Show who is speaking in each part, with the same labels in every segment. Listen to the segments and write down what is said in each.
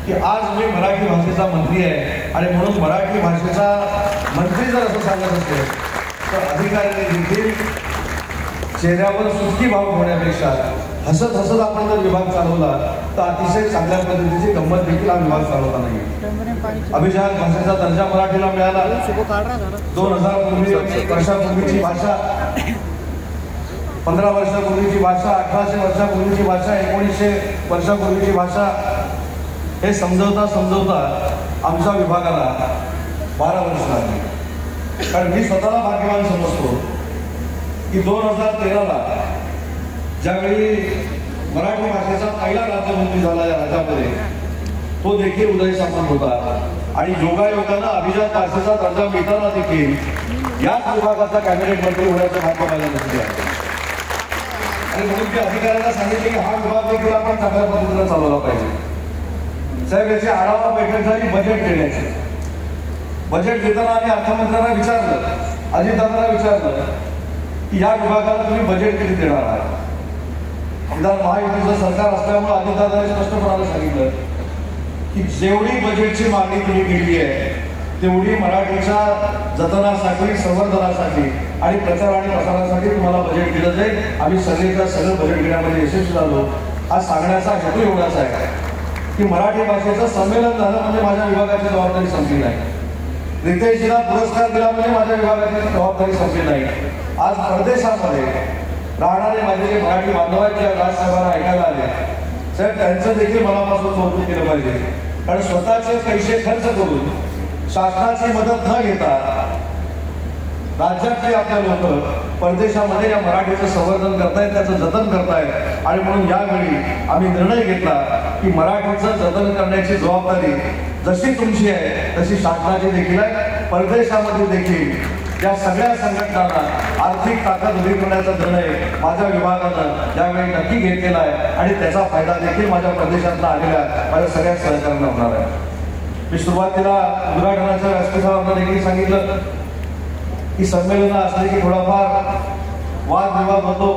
Speaker 1: की आज मी मराठी भाषेचा मंत्री आहे आणि म्हणून मराठी भाषेचा मंत्री जर असं सांगत असेल तर अधिकाऱ्यांनी देखील चेहऱ्यावर सुटकी भाव ठेवण्यापेक्षा हसत हसत आपण जर विभाग चालवला तर अतिशय चांगल्या पद्धतीची गंमत देखील हा विभाग चालवता नाही. अभिजात भाषेचा दर्जा मराठीला मिळाला. 2000 वर्षापूर्वीची भाषा, 15 वर्षापूर्वीची भाषा, 1800 वर्षापूर्वीची भाषा, 1900 वर्षापूर्वीची भाषा, हे समजवता आमच्या विभागाला 12 वर्ष लागली. कारण मी स्वतःला भाग्यवान समजतो की 2013ला ज्यावेळी मराठी भाषेचा पहिला राज्यमंत्री झाला या राज्यामध्ये, तो देखील उदय सामंत होता आणि योगायोगानं अभिजात भाषेचा दर्जा मिळताना देखील याच विभागाचा कॅबिनेट मंत्री होण्याचं भाग्य मला नसले आहे. आणि म्हणून मी अधिकाऱ्यांना सांगितले की हा विभाग देखील आपण चांगल्या पद्धतीने चालवला पाहिजे. साहेब, याची आढावा बैठक झाली बजेट देण्याची. बजेट देताना आम्ही अर्थमंत्र्यांना विचारलं, अजितदादांना विचारलं की या विभागाला तुम्ही बजेट किती देणार आहात. आमदार महायुतीचं सरकार असल्यामुळे अजितदादांनी स्पष्टपणाने सांगितलं की जेवढी बजेटची मागणी तुम्ही केली आहे तेवढी मराठीच्या जतनासाठी, संवर्धनासाठी आणि प्रचार आणि प्रसारासाठी तुम्हाला बजेट दिलं जाईल. आम्ही सगळीकडे सगळं बजेट घेण्यामध्ये यशस्वी झालो. हा सांगण्याचा हेतू एवढाच आहे की मराठी भाषेचं संमेलन झालं म्हणजे माझ्या विभागाची जबाबदारी संपली नाही. रितेशजीला पुरस्कार दिला म्हणजे माझ्या विभागाची जबाबदारी संपली नाही. आज परदेशामध्ये राहणारे माझे जे मराठी बांधव आहेत त्या राजसाहेबांना ऐकायला आले, साहेब त्यांचं देखील मनापासून कौतुक केलं पाहिजे. कारण स्वतःचे पैसे खर्च करून शासनाची मदत न घेता राज्यातले आपले लोक परदेशामध्ये या मराठीचं संवर्धन करतायत, त्याचं जतन करतायत. आणि म्हणून यावेळी आम्ही निर्णय घेतला की मराठीचं जतन करण्याची जबाबदारी जशी तुमची आहे तशी शासनाची देखील आहे. परदेशामध्ये देखील या सगळ्या संघटनांना आर्थिक ताकद उभी करण्याचा निर्णय माझ्या विभागानं यावेळी नक्की घेतलेला आहे आणि त्याचा फायदा देखील माझ्या प्रदेशातला आलेला माझ्या सगळ्या सहकार्यांना होणार आहे. मी सुरुवातीला उद्घाटनाच्या व्यासपीठावर देखील सांगितलं की संमेलनं असले की थोडाफार वादविवाद होतो.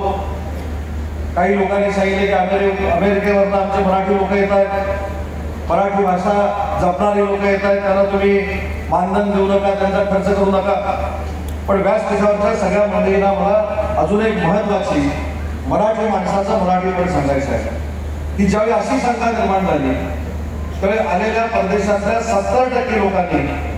Speaker 1: काही लोकांनी सांगितले की अमेरिकेवरनं आमचे मराठी लोक येत आहेत, मराठी भाषा जपणारे लोक येत आहेत, त्यांना तुम्ही मानधन देऊ नका, त्यांचा खर्च करू नका. पण व्यासपीठावरच्या सगळ्या मंडळींना मला अजून एक महत्वाची मराठी माणसाचं मराठीपण सांगायचं आहे की ज्यावेळी अशी शंका निर्माण झाली त्यावेळी आलेल्या परदेशातल्या 70% लोकांनी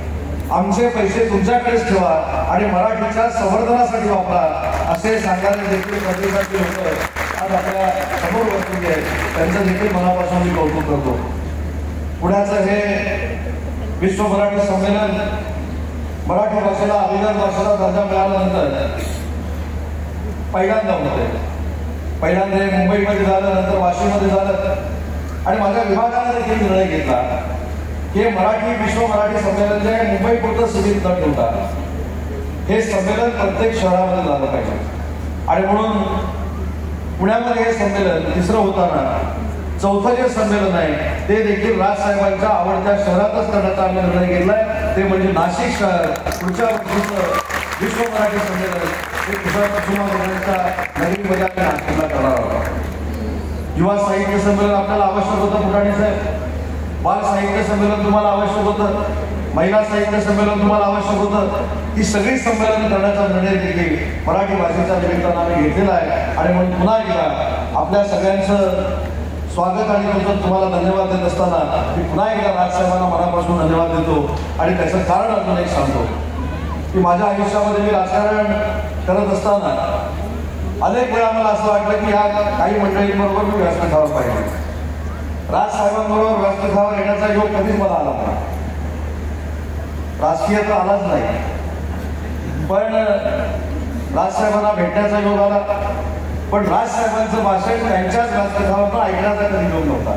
Speaker 1: आमचे पैसे तुमच्याकडेच ठेवा आणि मराठीच्या संवर्धनासाठी वापरा असे सांगणारे देखील परदेशातले लोक आज आपल्या समोर बसलेले आहेत. त्यांचं देखील मनापासून मी कौतुक करतो. पुण्याचं हे विश्व मराठी संमेलन मराठी भाषेला, अभिजात भाषेला दर्जा मिळाल्यानंतर पहिल्यांदा होते. पहिल्यांदा हे मुंबईमध्ये झालं, नंतर वाशीमध्ये झालं आणि माझ्या विभागाने देखील निर्णय घेतला की मराठी विश्व मराठी संमेलन जे आहे मुंबईपुरतं सीमित न ठेवता हे संमेलन प्रत्येक शहरामध्ये झालं पाहिजे. आणि म्हणून पुण्यामध्ये हे संमेलन तिसरं होताना 4थं जे संमेलन आहे ते देखील राजसाहेबांच्या आवडत्या शहरातच करण्याचा आम्ही निर्णय घेतलाय. ते म्हणजे नाशिक शहर. पुढच्या वर्षीचं विश्व मराठी संमेलन हे कुसुमाग्रजांच्या नगरीमध्ये आम्ही नाशिकला करणार आहोत. युवा साहित्य संमेलन आपल्याला आवश्यक होतं पुण्याचं. बाल साहित्य संमेलन तुम्हाला आवश्यक होतं. महिला साहित्य संमेलन तुम्हाला आवश्यक होतं. ही सगळी संमेलन करण्याचा निर्णय देखील मराठी भाषेच्या निमित्तानं आम्ही घेतलेला आहे. आणि म्हणून पुन्हा एकदा आपल्या सगळ्यांचं स्वागत आणि तुम्हाला धन्यवाद देत असताना मी पुन्हा एकदा राजसाहेबांना मनापासून धन्यवाद देतो. आणि त्याचं कारण अजून एक सांगतो की माझ्या आयुष्यामध्ये मी राजकारण करत असताना अनेक वेळा मला असं वाटलं की या काही मंडळींबरोबर मी व्यासपीठावर पाहिजे. राजसाहेबांबरोबर व्यासपीठावर येण्याचा योग कधीच मला आला नाही. राजकीय तर आलाच नाही, पण राजसाहेबांना भेटण्याचा योग आला. पण राजसाहेबांचं भाषण त्यांच्याच व्यासपीठावर ऐकण्याचा कधी योग नव्हता.